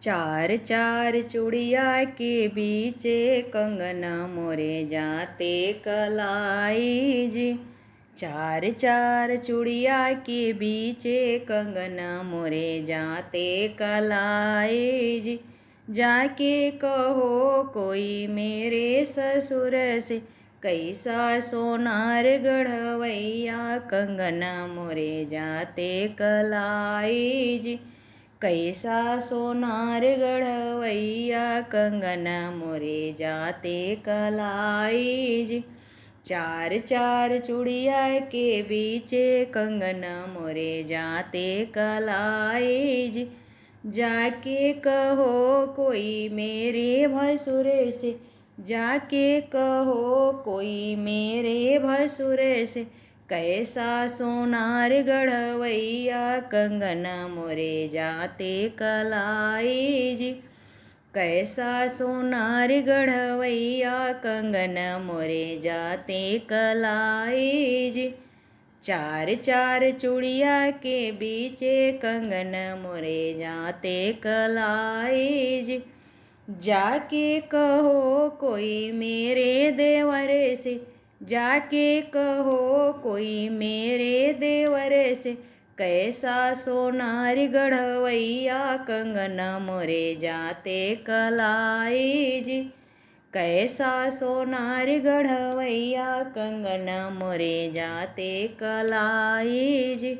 चार चार चूड़िया के बीचे कंगना मोरे जाते कलाई जी। चार चार चूड़िया के बीचे कंगना मोरे जाते कलाई जी। जाके कहो कोई मेरे ससुर से, कैसा सोनार गढ़वैया कंगना मोरे जाते कलाई जी। कैसा सोनार गढ़वैया कंगना मोरे जाते कलाई जी। चार चार चूड़िया के बीचे कंगना मोरे जाते कलाई जी। जाके कहो कोई मेरे भसुरे से, जाके कहो कोई मेरे भसुरे से, कैसा सोनार गढ़वैया कंगना मोरे जाते कलाई जी। कैसा सोनार गढ़वैया कंगना मोरे जाते कलाई जी। चार चार चूड़िया के बीचे कंगना मोरे जाते कलाई जी। जाके कहो कोई मेरे देवरे से, जाके कहो कोई मेरे देवरे से, कैसा सोनार गढ़वैया कंगना मोरे जाते कलाई जी। कैसा सोनार गढ़वैया कंगना मोरे जाते कलाई जी।